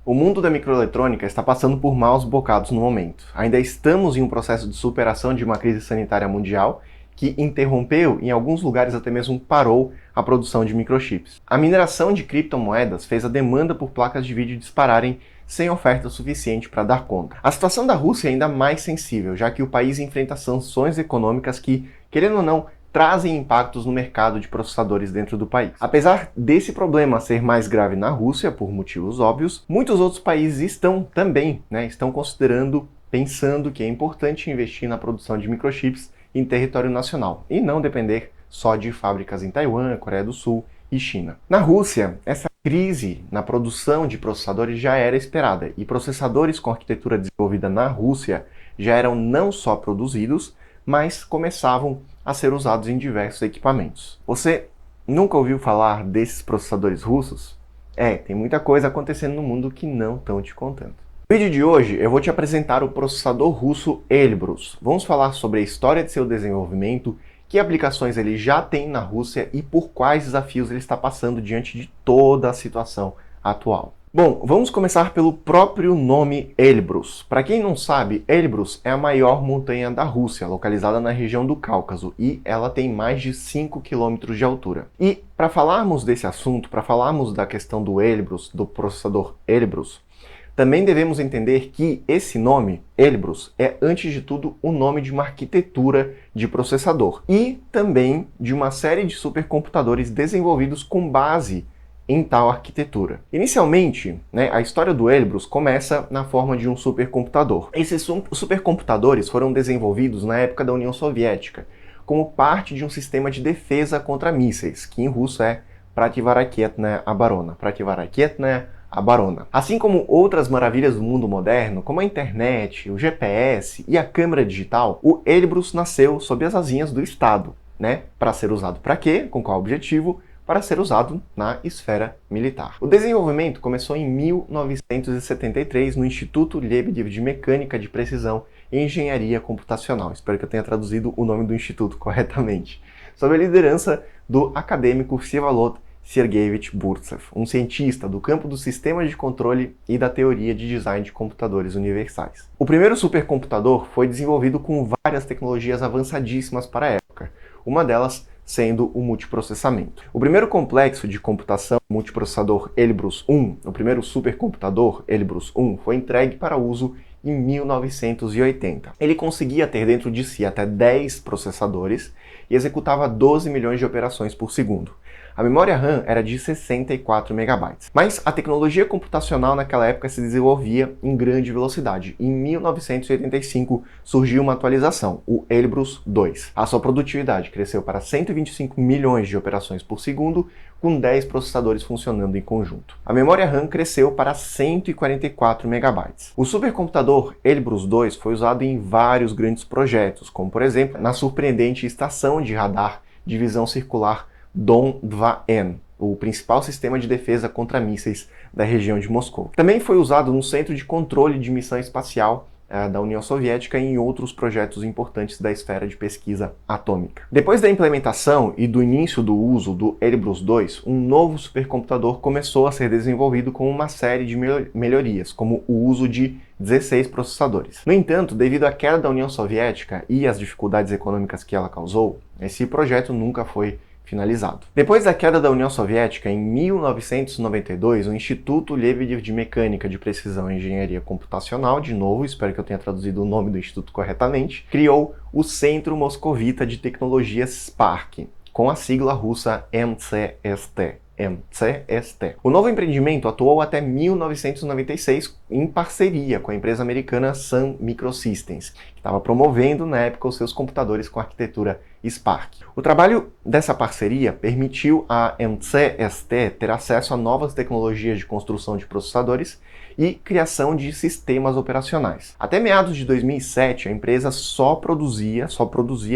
O mundo da microeletrônica está passando por maus bocados no momento. Ainda estamos em um processo de superação de uma crise sanitária mundial que interrompeu, em alguns lugares até mesmo parou, a produção de microchips. A mineração de criptomoedas fez a demanda por placas de vídeo dispararem sem oferta suficiente para dar conta. A situação da Rússia é ainda mais sensível, já que o país enfrenta sanções econômicas que, querendo ou não, trazem impactos no mercado de processadores dentro do país. Apesar desse problema ser mais grave na Rússia, por motivos óbvios, muitos outros países estão também, estão pensando que é importante investir na produção de microchips em território nacional e não depender só de fábricas em Taiwan, Coreia do Sul e China. Na Rússia, essa crise na produção de processadores já era esperada e processadores com arquitetura desenvolvida na Rússia já eram não só produzidos, mas começavam a ser usados em diversos equipamentos. Você nunca ouviu falar desses processadores russos? Tem muita coisa acontecendo no mundo que não estão te contando. No vídeo de hoje eu vou te apresentar o processador russo Elbrus. Vamos falar sobre a história de seu desenvolvimento, que aplicações ele já tem na Rússia e por quais desafios ele está passando diante de toda a situação atual. Bom, vamos começar pelo próprio nome Elbrus. Para quem não sabe, Elbrus é a maior montanha da Rússia, localizada na região do Cáucaso, e ela tem mais de 5 km de altura. E para falarmos desse assunto, para falarmos da questão do Elbrus, do processador Elbrus, também devemos entender que esse nome, Elbrus, é antes de tudo o nome de uma arquitetura de processador e também de uma série de supercomputadores desenvolvidos com base em tal arquitetura. Inicialmente, a história do Elbrus começa na forma de um supercomputador. Esses supercomputadores foram desenvolvidos na época da União Soviética, como parte de um sistema de defesa contra mísseis, que em russo é Protivoraketная оборона. Protivoraketная оборона. Assim como outras maravilhas do mundo moderno, como a internet, o GPS e a câmera digital, o Elbrus nasceu sob as asinhas do Estado, Para ser usado para quê? Com qual objetivo? Para ser usado na esfera militar. O desenvolvimento começou em 1973 no Instituto Lebedev de Mecânica de Precisão e Engenharia Computacional. Espero que eu tenha traduzido o nome do instituto corretamente. Sob a liderança do acadêmico Vsevolod Sergeyevich Burtsev, um cientista do campo do sistema de controle e da teoria de design de computadores universais. O primeiro supercomputador foi desenvolvido com várias tecnologias avançadíssimas para a época, uma delas sendo o multiprocessamento. O primeiro complexo de computação multiprocessador Elbrus I, o primeiro supercomputador Elbrus I, foi entregue para uso em 1980. Ele conseguia ter dentro de si até 10 processadores e executava 12 milhões de operações por segundo. A memória RAM era de 64 MB. Mas a tecnologia computacional naquela época se desenvolvia em grande velocidade. Em 1985 surgiu uma atualização, o Elbrus II. A sua produtividade cresceu para 125 milhões de operações por segundo, com 10 processadores funcionando em conjunto. A memória RAM cresceu para 144 MB. O supercomputador Elbrus II foi usado em vários grandes projetos, como por exemplo, na surpreendente estação de radar de visão circular Don-2N, o principal sistema de defesa contra mísseis da região de Moscou. Também foi usado no Centro de Controle de Missão Espacial da União Soviética e em outros projetos importantes da esfera de pesquisa atômica. Depois da implementação e do início do uso do Elbrus II, um novo supercomputador começou a ser desenvolvido com uma série de melhorias, como o uso de 16 processadores. No entanto, devido à queda da União Soviética e às dificuldades econômicas que ela causou, esse projeto nunca foi finalizado. Depois da queda da União Soviética, em 1992, o Instituto Lebedev de Mecânica de Precisão e Engenharia Computacional, de novo, espero que eu tenha traduzido o nome do instituto corretamente, criou o Centro Moscovita de Tecnologia SPARC, com a sigla russa MCST. O novo empreendimento atuou até 1996 em parceria com a empresa americana Sun Microsystems, que estava promovendo na época os seus computadores com arquitetura SPARC. O trabalho dessa parceria permitiu à MCST ter acesso a novas tecnologias de construção de processadores e criação de sistemas operacionais. Até meados de 2007, a empresa só produzia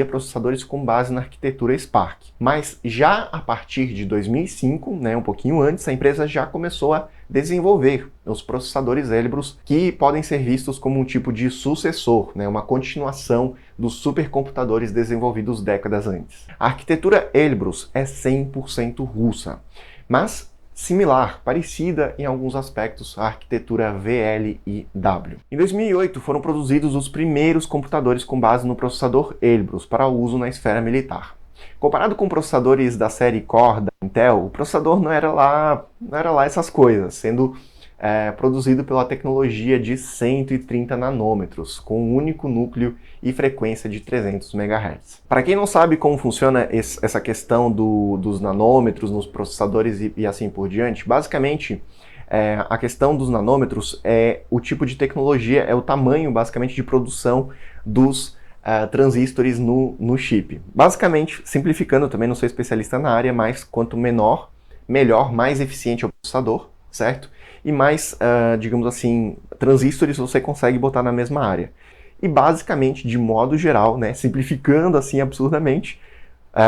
processadores com base na arquitetura SPARC. Mas já a partir de 2005, um pouquinho antes, a empresa já começou a desenvolver os processadores Elbrus, que podem ser vistos como um tipo de sucessor, uma continuação dos supercomputadores desenvolvidos décadas antes. A arquitetura Elbrus é 100% russa, mas similar, parecida em alguns aspectos à arquitetura VLIW. Em 2008 foram produzidos os primeiros computadores com base no processador Elbrus para uso na esfera militar. Comparado com processadores da série Core da Intel, o processador não era lá essas coisas, sendo produzido pela tecnologia de 130 nanômetros, com um único núcleo e frequência de 300 MHz. Para quem não sabe como funciona essa questão dos nanômetros nos processadores e assim por diante, basicamente a questão dos nanômetros é o tipo de tecnologia, é o tamanho basicamente de produção dos transistores no chip. Basicamente, simplificando, eu também não sou especialista na área, mas quanto menor, melhor, mais eficiente é o processador, certo? E mais, digamos assim, transistores você consegue botar na mesma área. E basicamente, de modo geral, né, simplificando assim absurdamente,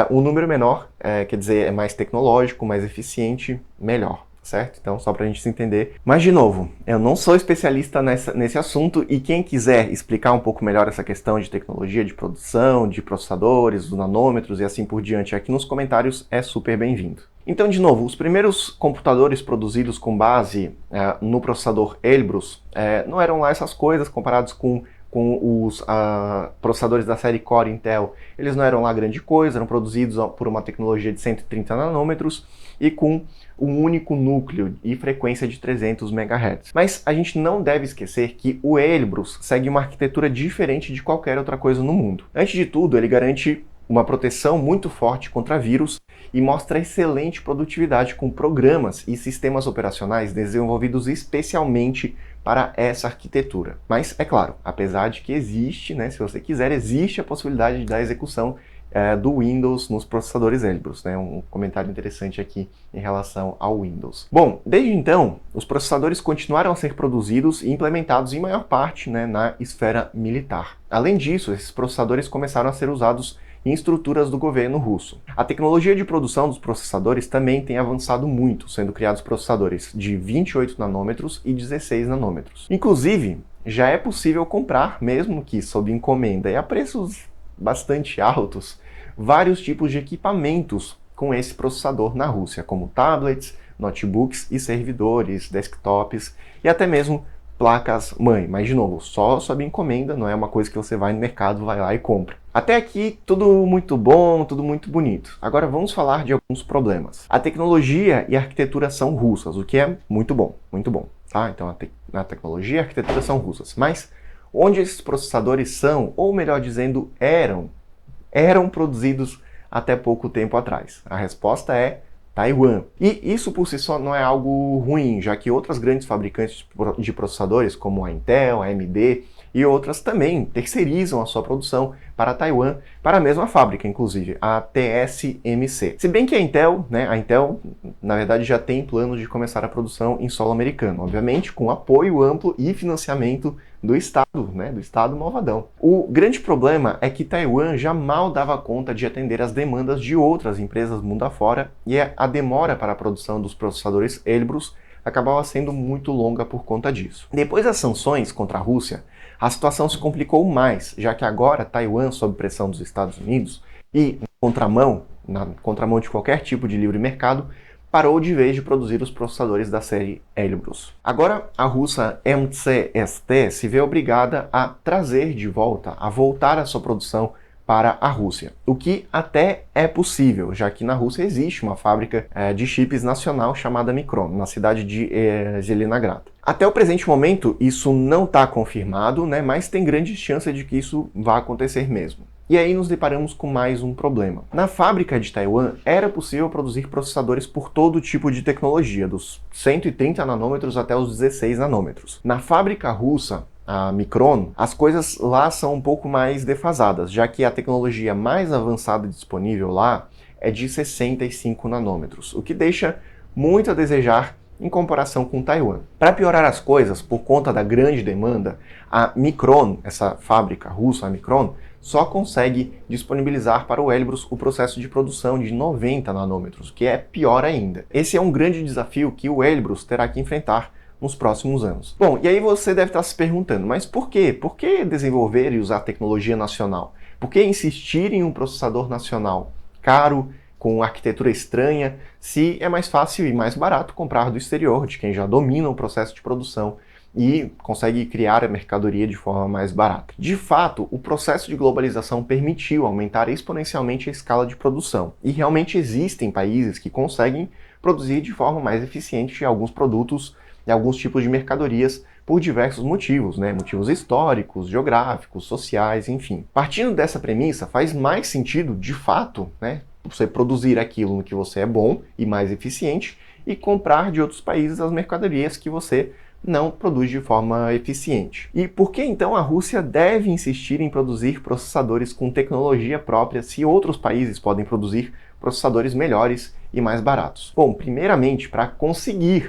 um número menor, quer dizer, é mais tecnológico, mais eficiente, melhor, certo? Então, só para a gente se entender. Mas, de novo, eu não sou especialista nesse assunto e quem quiser explicar um pouco melhor essa questão de tecnologia de produção, de processadores, dos nanômetros e assim por diante aqui nos comentários é super bem-vindo. Então, de novo, os primeiros computadores produzidos com base no processador Elbrus não eram lá essas coisas comparados com os processadores da série Core Intel. Eles não eram lá grande coisa, eram produzidos por uma tecnologia de 130 nanômetros e com um único núcleo e frequência de 300 MHz. Mas a gente não deve esquecer que o Elbrus segue uma arquitetura diferente de qualquer outra coisa no mundo. Antes de tudo, ele garante uma proteção muito forte contra vírus e mostra excelente produtividade com programas e sistemas operacionais desenvolvidos especialmente para essa arquitetura. Mas, é claro, apesar de que existe, né, se você quiser, existe a possibilidade da execução do Windows nos processadores Elbrus, né? Um comentário interessante aqui em relação ao Windows. Bom, desde então, os processadores continuaram a ser produzidos e implementados em maior parte, né, na esfera militar. Além disso, esses processadores começaram a ser usados em estruturas do governo russo. A tecnologia de produção dos processadores também tem avançado muito, sendo criados processadores de 28 nanômetros e 16 nanômetros. Inclusive, já é possível comprar, mesmo que sob encomenda e a preços bastante altos, vários tipos de equipamentos com esse processador na Rússia, como tablets, notebooks e servidores, desktops e até mesmo placas-mãe. Mas, de novo, só sob encomenda, não é uma coisa que você vai no mercado, vai lá e compra. Até aqui, tudo muito bom, tudo muito bonito. Agora vamos falar de alguns problemas. A tecnologia e a arquitetura são russas, o que é muito bom, tá? Então, a tecnologia e a arquitetura são russas. Mas onde esses processadores são, ou melhor dizendo, eram produzidos até pouco tempo atrás? A resposta é Taiwan. E isso por si só não é algo ruim, já que outras grandes fabricantes de processadores, como a Intel, a AMD e outras também terceirizam a sua produção para Taiwan, para a mesma fábrica, inclusive, a TSMC. Se bem que a Intel, na verdade, já tem planos de começar a produção em solo americano, obviamente com apoio amplo e financiamento do Estado, do Estado malvadão. O grande problema é que Taiwan já mal dava conta de atender as demandas de outras empresas mundo afora e a demora para a produção dos processadores Elbrus acabava sendo muito longa por conta disso. Depois das sanções contra a Rússia, a situação se complicou mais, já que agora Taiwan, sob pressão dos Estados Unidos e na contramão de qualquer tipo de livre mercado, parou de vez de produzir os processadores da série Elbrus. Agora, a russa MCST se vê obrigada a voltar a sua produção para a Rússia, o que até é possível, já que na Rússia existe uma fábrica de chips nacional chamada Micron, na cidade de Zelenograd. Até o presente momento, isso não está confirmado, mas tem grandes chances de que isso vá acontecer mesmo. E aí nos deparamos com mais um problema. Na fábrica de Taiwan, era possível produzir processadores por todo tipo de tecnologia, dos 130 nanômetros até os 16 nanômetros. Na fábrica russa, a Micron, as coisas lá são um pouco mais defasadas, já que a tecnologia mais avançada disponível lá é de 65 nanômetros, o que deixa muito a desejar em comparação com Taiwan. Para piorar as coisas, por conta da grande demanda, a Micron, essa fábrica russa, a Micron, só consegue disponibilizar para o Elbrus o processo de produção de 90 nanômetros, que é pior ainda. Esse é um grande desafio que o Elbrus terá que enfrentar nos próximos anos. Bom, e aí você deve estar se perguntando, mas por quê? Por que desenvolver e usar tecnologia nacional? Por que insistir em um processador nacional caro, com arquitetura estranha, se é mais fácil e mais barato comprar do exterior, de quem já domina o processo de produção e consegue criar a mercadoria de forma mais barata. De fato, o processo de globalização permitiu aumentar exponencialmente a escala de produção, e realmente existem países que conseguem produzir de forma mais eficiente alguns produtos e alguns tipos de mercadorias por diversos motivos, né? Motivos históricos, geográficos, sociais, enfim. Partindo dessa premissa, faz mais sentido, de fato, né, você produzir aquilo no que você é bom e mais eficiente e comprar de outros países as mercadorias que você não produz de forma eficiente. E por que então a Rússia deve insistir em produzir processadores com tecnologia própria se outros países podem produzir processadores melhores e mais baratos? Bom, primeiramente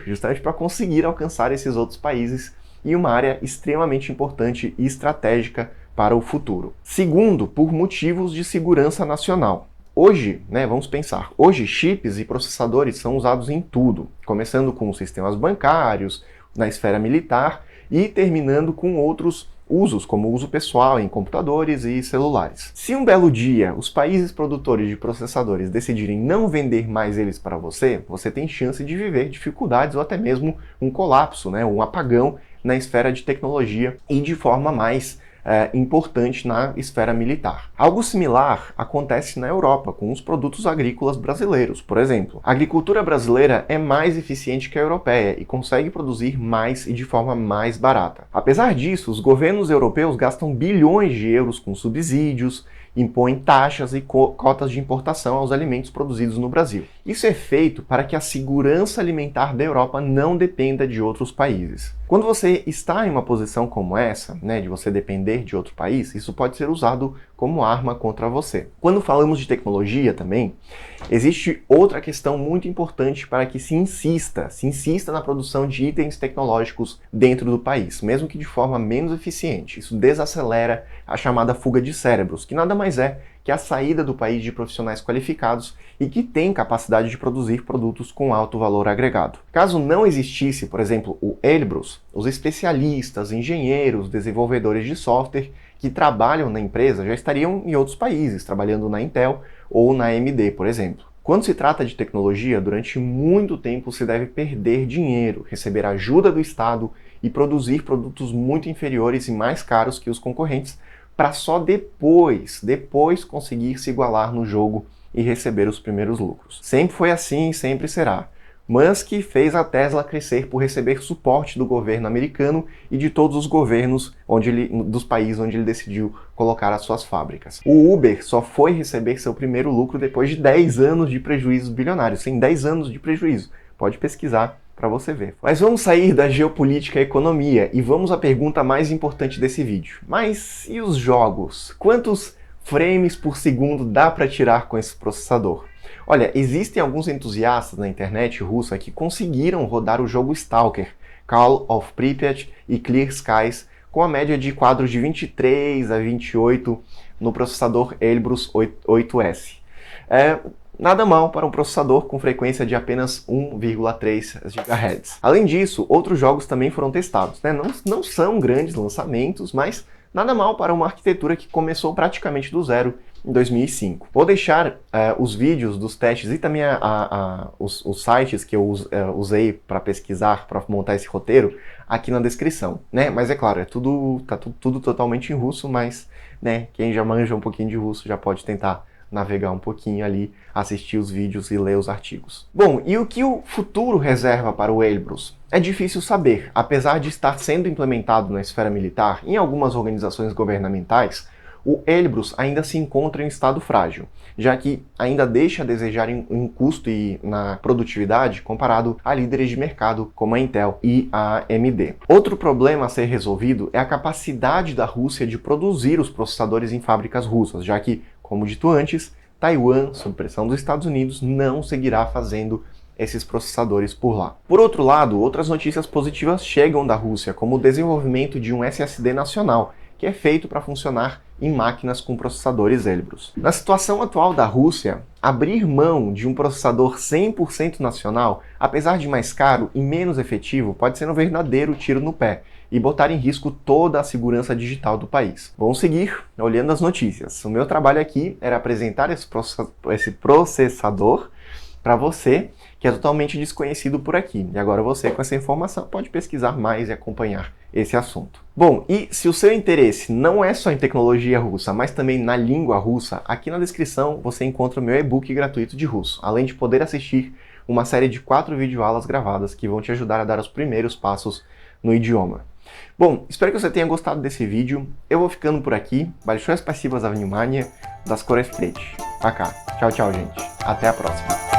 justamente para conseguir alcançar esses outros países e uma área extremamente importante e estratégica para o futuro. Segundo, por motivos de segurança nacional. Hoje, vamos pensar, hoje chips e processadores são usados em tudo, começando com sistemas bancários, na esfera militar e terminando com outros usos, como uso pessoal em computadores e celulares. Se um belo dia os países produtores de processadores decidirem não vender mais eles para você, você tem chance de viver dificuldades ou até mesmo um colapso, um apagão na esfera de tecnologia e de forma mais importante na esfera militar. Algo similar acontece na Europa com os produtos agrícolas brasileiros. Por exemplo, a agricultura brasileira é mais eficiente que a europeia e consegue produzir mais e de forma mais barata. Apesar disso, os governos europeus gastam bilhões de euros com subsídios, impõem taxas e cotas de importação aos alimentos produzidos no Brasil. Isso é feito para que a segurança alimentar da Europa não dependa de outros países. Quando você está em uma posição como essa, de você depender de outro país, isso pode ser usado como arma contra você. Quando falamos de tecnologia também, existe outra questão muito importante para que se insista na produção de itens tecnológicos dentro do país, mesmo que de forma menos eficiente. Isso desacelera a chamada fuga de cérebros, que nada mais é que a saída do país de profissionais qualificados e que têm capacidade de produzir produtos com alto valor agregado. Caso não existisse, por exemplo, o Elbrus, os especialistas, engenheiros, desenvolvedores de software que trabalham na empresa já estariam em outros países, trabalhando na Intel ou na AMD, por exemplo. Quando se trata de tecnologia, durante muito tempo se deve perder dinheiro, receber ajuda do Estado e produzir produtos muito inferiores e mais caros que os concorrentes, para só depois conseguir se igualar no jogo e receber os primeiros lucros. Sempre foi assim e sempre será. Musk fez a Tesla crescer por receber suporte do governo americano e de todos os governos dos países onde ele decidiu colocar as suas fábricas. O Uber só foi receber seu primeiro lucro depois de 10 anos de prejuízos bilionários. Sim, 10 anos de prejuízo. Pode pesquisar para você ver. Mas vamos sair da geopolítica e economia e vamos à pergunta mais importante desse vídeo. Mas e os jogos? Quantos frames por segundo dá para tirar com esse processador? Olha, existem alguns entusiastas na internet russa que conseguiram rodar o jogo Stalker, Call of Pripyat e Clear Skies com a média de quadros de 23 a 28 no processador Elbrus 8S. Nada mal para um processador com frequência de apenas 1,3 GHz. Além disso, outros jogos também foram testados. Não são grandes lançamentos, mas nada mal para uma arquitetura que começou praticamente do zero em 2005. Vou deixar os vídeos dos testes e também os sites que eu usei para pesquisar, para montar esse roteiro, aqui na descrição. Mas é claro, tá tudo totalmente em russo, mas quem já manja um pouquinho de russo já pode tentar navegar um pouquinho ali, assistir os vídeos e ler os artigos. Bom, e o que o futuro reserva para o Elbrus? É difícil saber. Apesar de estar sendo implementado na esfera militar em algumas organizações governamentais, o Elbrus ainda se encontra em estado frágil, já que ainda deixa a desejar em custo e na produtividade comparado a líderes de mercado como a Intel e a AMD. Outro problema a ser resolvido é a capacidade da Rússia de produzir os processadores em fábricas russas, já que, como dito antes, Taiwan, sob pressão dos Estados Unidos, não seguirá fazendo esses processadores por lá. Por outro lado, outras notícias positivas chegam da Rússia, como o desenvolvimento de um SSD nacional, que é feito para funcionar em máquinas com processadores Elbrus. Na situação atual da Rússia, abrir mão de um processador 100% nacional, apesar de mais caro e menos efetivo, pode ser um verdadeiro tiro no pé e botar em risco toda a segurança digital do país. Vamos seguir olhando as notícias. O meu trabalho aqui era apresentar esse processador para você, que é totalmente desconhecido por aqui. E agora você, com essa informação, pode pesquisar mais e acompanhar esse assunto. Bom, e se o seu interesse não é só em tecnologia russa, mas também na língua russa, aqui na descrição você encontra o meu e-book gratuito de russo, além de poder assistir uma série de 4 videoaulas gravadas que vão te ajudar a dar os primeiros passos no idioma. Bom, espero que você tenha gostado desse vídeo. Eu vou ficando por aqui. Большое спасибо за внимание. До скорой встречи. Пока. Tchau, tchau, gente. Até a próxima.